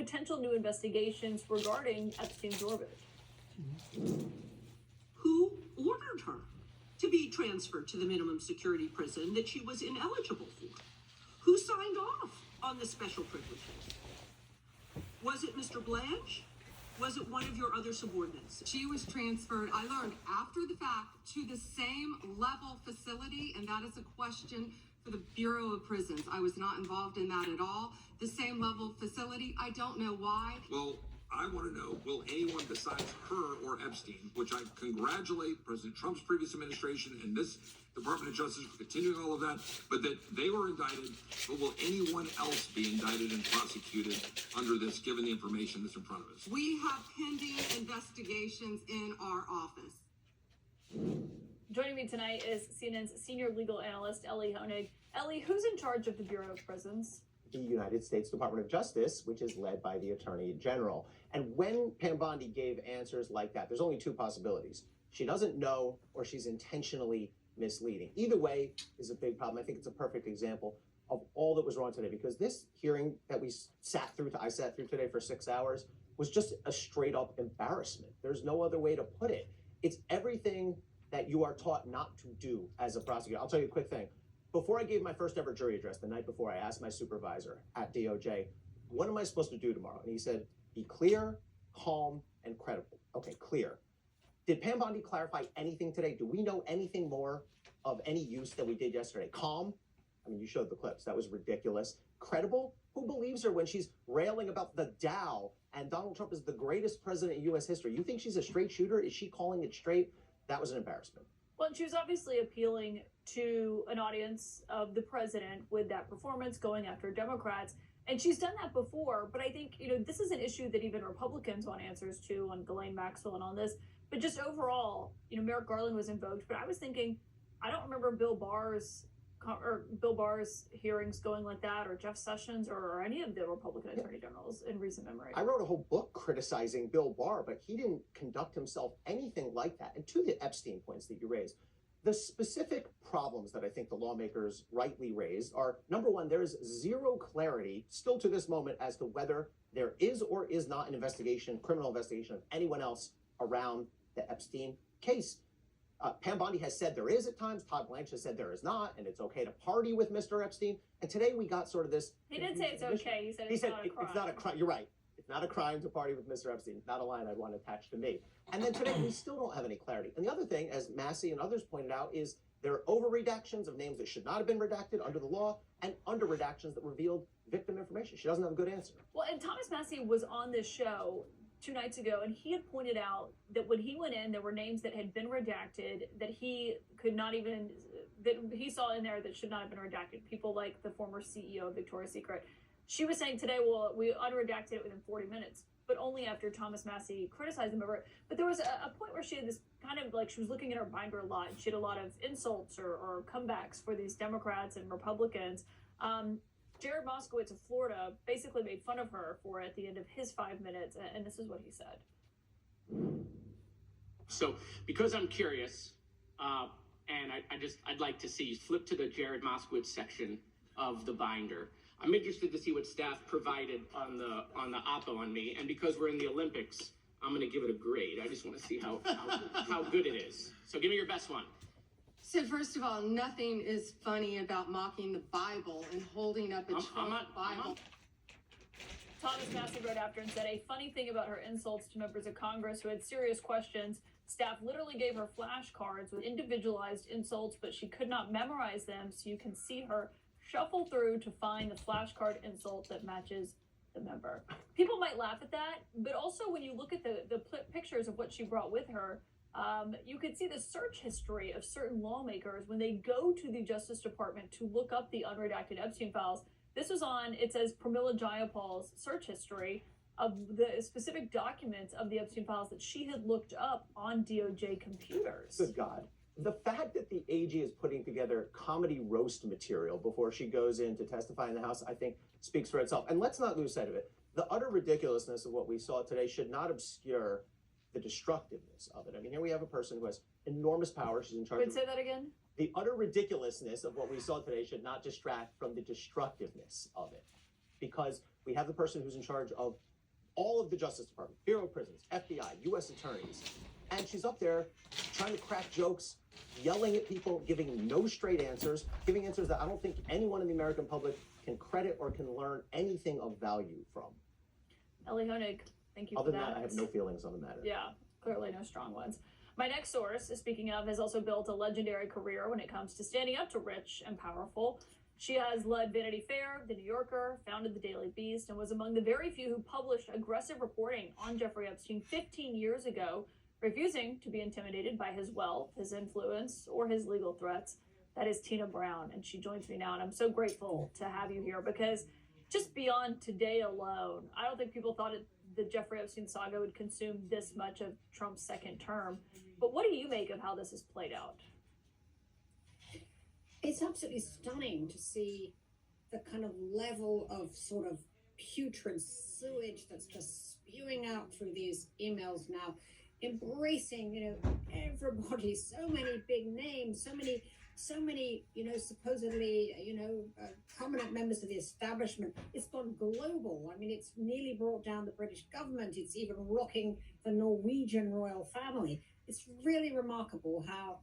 potential new investigations regarding Epstein's orbit. Who ordered her to be transferred to the minimum security prison that she was ineligible for? Who signed off on the special privileges? Was it Mr. Blanche? Was it one of your other subordinates? She was transferred, I learned after the fact, to the same level facility, and that is a question for the Bureau of Prisons. I was not involved in that at all. The same level facility, I don't know why. Well, I want to know, will anyone besides her or Epstein, which I congratulate President Trump's previous administration and this Department of Justice for continuing all of that, but that they were indicted, but will anyone else be indicted and prosecuted under this, given the information that's in front of us? We have pending investigations in our office. Joining me tonight is CNN's senior legal analyst, Elie Honig. Elie, who's in charge of the Bureau of Prisons? The United States Department of Justice, which is led by the Attorney General. And when Pam Bondi gave answers like that, there's only two possibilities. She doesn't know, or she's intentionally misleading. Either way is a big problem. I think it's a perfect example of all that was wrong today, because this hearing that I sat through today for 6 hours was just a straight up embarrassment. There's no other way to put it. It's everything that you are taught not to do as a prosecutor. I'll tell you a quick thing. Before I gave my first ever jury address, the night before, I asked my supervisor at DOJ, what am I supposed to do tomorrow? And he said, be clear, calm, and credible. Okay, clear. Did Pam Bondi clarify anything today? Do we know anything more of any use than we did yesterday? Calm? I mean, you showed the clips. That was ridiculous. Credible? Who believes her when she's railing about the Dow and Donald Trump is the greatest president in U.S. history? You think she's a straight shooter? Is she calling it straight? That was an embarrassment. Well, she was obviously appealing to an audience of the president with that performance, going after Democrats. And she's done that before. But I think, this is an issue that even Republicans want answers to, on Ghislaine Maxwell and on this. But just overall, Merrick Garland was invoked. But I was thinking, I don't remember Bill Barr's hearings going like that, or Jeff Sessions, or any of the Republican attorney generals in recent memory. I wrote a whole book criticizing Bill Barr, but he didn't conduct himself anything like that. And to the Epstein points that you raised, the specific problems that I think the lawmakers rightly raised are, number one, there is zero clarity still to this moment as to whether there is or is not an investigation, criminal investigation of anyone else around the Epstein case. Pam Bondi has said there is at times. Todd Blanche has said there is not, and it's okay to party with Mr. Epstein. And today we got sort of this. He did say it's okay. He said it's not a crime. It's not a crime. You're right. It's not a crime to party with Mr. Epstein. Not a line I'd want attached to me. And then today we still don't have any clarity. And the other thing, as Massey and others pointed out, is there are over redactions of names that should not have been redacted under the law, and under redactions that revealed victim information. She doesn't have a good answer. Well, and Thomas Massey was on this show 2 nights ago, and he had pointed out that when he went in, there were names that had been redacted that he could not even, that he saw in there that should not have been redacted. People like the former CEO of Victoria's Secret. She was saying today, well, we unredacted it within 40 minutes, but only after Thomas Massey criticized them over it. But there was a point where she had this kind of like, she was looking at her binder a lot, and she had a lot of insults or comebacks for these Democrats and Republicans. Jared Moskowitz of Florida basically made fun of her for it at the end of his 5 minutes, and this is what he said. So, because I'm curious, and I'd like to see, flip to the Jared Moskowitz section of the binder. I'm interested to see what staff provided on the oppo on me, and because we're in the Olympics, I'm going to give it a grade. I just want to see how good it is. So, give me your best one. So first of all, nothing is funny about mocking the Bible and holding up a Trump Bible. Thomas Massey wrote after and said, a funny thing about her insults to members of Congress who had serious questions, staff literally gave her flashcards with individualized insults, but she could not memorize them, so you can see her shuffle through to find the flashcard insult that matches the member. People might laugh at that, but also when you look at the pictures of what she brought with her, you could see the search history of certain lawmakers when they go to the Justice Department to look up the unredacted Epstein files. This was on, it says, Pramila Jayapal's search history of the specific documents of the Epstein files that she had looked up on DOJ computers. Good God. The fact that the AG is putting together comedy roast material before she goes in to testify in the House, I think, speaks for itself. And let's not lose sight of it. The utter ridiculousness of what we saw today should not obscure the destructiveness of it. I mean, here we have a person who has enormous power. She's in charge Wait, say that again? The utter ridiculousness of what we saw today should not distract from the destructiveness of it. Because we have the person who's in charge of all of the Justice Department, Bureau of Prisons, FBI, U.S. attorneys. And she's up there trying to crack jokes, yelling at people, giving no straight answers, giving answers that I don't think anyone in the American public can credit or can learn anything of value from. Ellie Honig, thank you Other for than that. that, I have no feelings on the matter. Yeah, clearly no strong ones. My next source, speaking of, has also built a legendary career when it comes to standing up to rich and powerful. She has led Vanity Fair, The New Yorker, founded The Daily Beast, and was among the very few who published aggressive reporting on Jeffrey Epstein 15 years ago, refusing to be intimidated by his wealth, his influence, or his legal threats. That is Tina Brown, and she joins me now, and I'm so grateful to have you here because just beyond today alone, I don't think people thought the Jeffrey Epstein saga would consume this much of Trump's second term. But what do you make of how this has played out? It's absolutely stunning to see the kind of level of sort of putrid sewage that's just spewing out through these emails now, embracing, everybody, so many big names, so many, supposedly, prominent members of the establishment. It's gone global. I mean, it's nearly brought down the British government. It's even rocking the Norwegian royal family. It's really remarkable how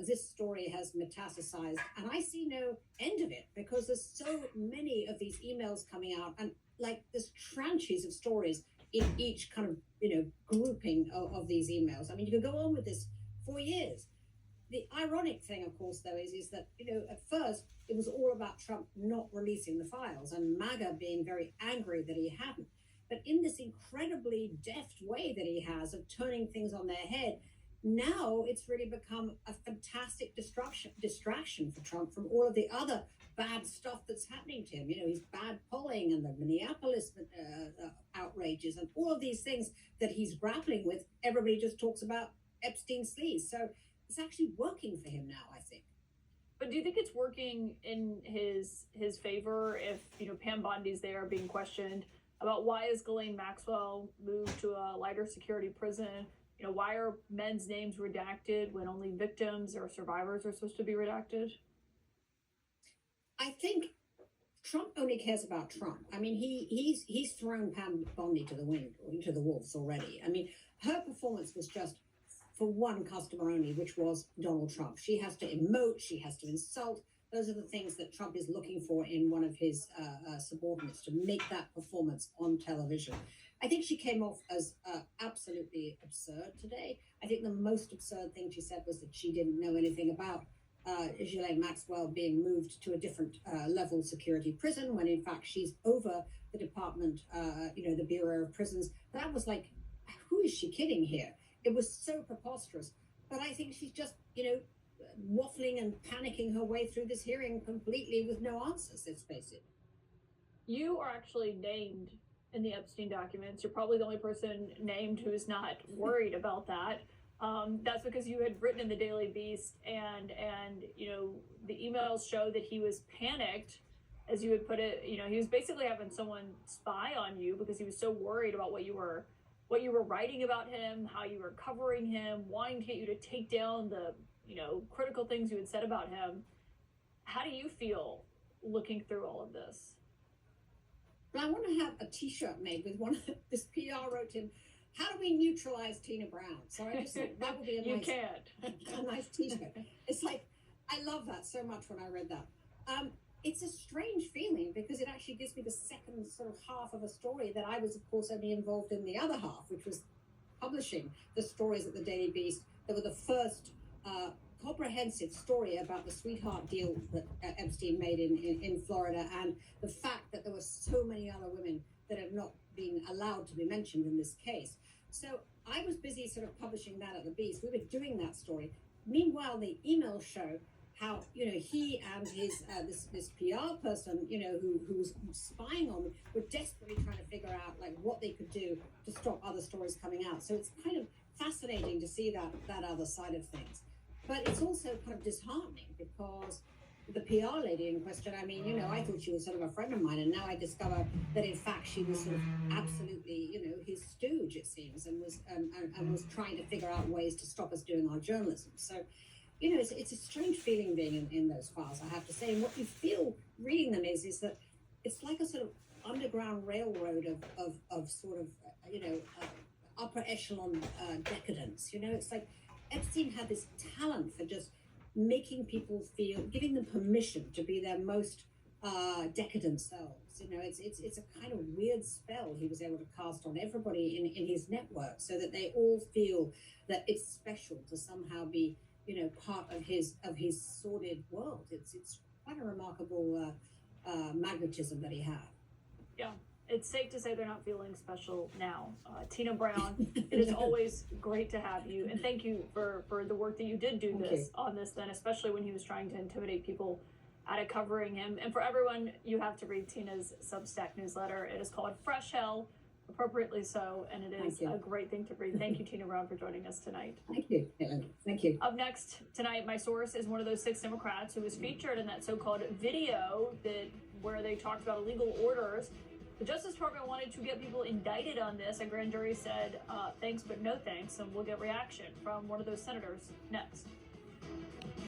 this story has metastasized, and I see no end of it because there's so many of these emails coming out, and like there's tranches of stories in each kind of grouping of these emails. I mean, you could go on with this for years. The ironic thing, of course, though, is that at first it was all about Trump not releasing the files and MAGA being very angry that he hadn't. But in this incredibly deft way that he has of turning things on their head, now it's really become a fantastic distraction for Trump from all of the other bad stuff that's happening to him. His bad polling and the Minneapolis outrages and all of these things that he's grappling with. Everybody just talks about Epstein's sleaze. So it's actually working for him now, I think. But do you think it's working in his favor if Pam Bondi's there being questioned about why is Ghislaine Maxwell moved to a lighter security prison? Why are men's names redacted when only victims or survivors are supposed to be redacted? I think Trump only cares about Trump. I mean, he's thrown Pam Bondi to the wolves already. I mean, her performance was just for one customer only, which was Donald Trump. She has to emote, she has to insult. Those are the things that Trump is looking for in one of his subordinates to make that performance on television. I think she came off as absolutely absurd today. I think the most absurd thing she said was that she didn't know anything about Ghislaine Maxwell being moved to a different level security prison when in fact she's over the department, the Bureau of Prisons. That was like, who is she kidding here? It was so preposterous. But I think she's just, waffling and panicking her way through this hearing completely with no answers, let's face it. You are actually named in the Epstein documents. You're probably the only person named who is not worried about that. That's because you had written in the Daily Beast and the emails show that he was panicked, as you would put it. He was basically having someone spy on you because he was so worried about what you were writing about him, how you were covering him, wanting to get you to take down the critical things you had said about him. How do you feel looking through all of this? But I want to have a T-shirt made with one of this PR wrote him, "How do we neutralize Tina Brown?" So I just thought that would be You can't. a nice T-shirt. It's like, I love that so much when I read that. It's a strange feeling because it actually gives me the second sort of half of a story that I was, of course, only involved in the other half, which was publishing the stories at the Daily Beast that were the first comprehensive story about the sweetheart deal that Epstein made in Florida, and the fact that there were so many other women that have not been allowed to be mentioned in this case. So I was busy sort of publishing that at the Beast. We were doing that story. Meanwhile, the emails show how he and his this PR person who was spying on them were desperately trying to figure out like what they could do to stop other stories coming out. So it's kind of fascinating to see that other side of things. But it's also kind of disheartening because the PR lady in question, I mean, I thought she was sort of a friend of mine, and now I discover that in fact she was sort of absolutely, his stooge, it seems, and was trying to figure out ways to stop us doing our journalism. So, it's a strange feeling being in those files, I have to say. And what you feel reading them is that it's like a sort of underground railroad of sort of, upper echelon decadence. It's like Epstein had this talent for just making people feel, giving them permission to be their most decadent selves. It's a kind of weird spell he was able to cast on everybody in his network, so that they all feel that it's special to somehow be, part of his sordid world. It's quite a remarkable magnetism that he had. Yeah, it's safe to say they're not feeling special now. Tina Brown, it is always great to have you, and thank you for the work that you did do on this then, especially when he was trying to intimidate people out of covering him. And for everyone, you have to read Tina's Substack newsletter. It is called Fresh Hell, appropriately so, and it is a great thing to read. Thank you, Tina Brown, for joining us tonight. Thank you, Caitlin. Thank you. Up next tonight, my source is one of those 6 Democrats who was featured in that so-called video where they talked about illegal orders. The Justice Department wanted to get people indicted on this. A grand jury said, thanks, but no thanks, and we'll get reaction from one of those senators next.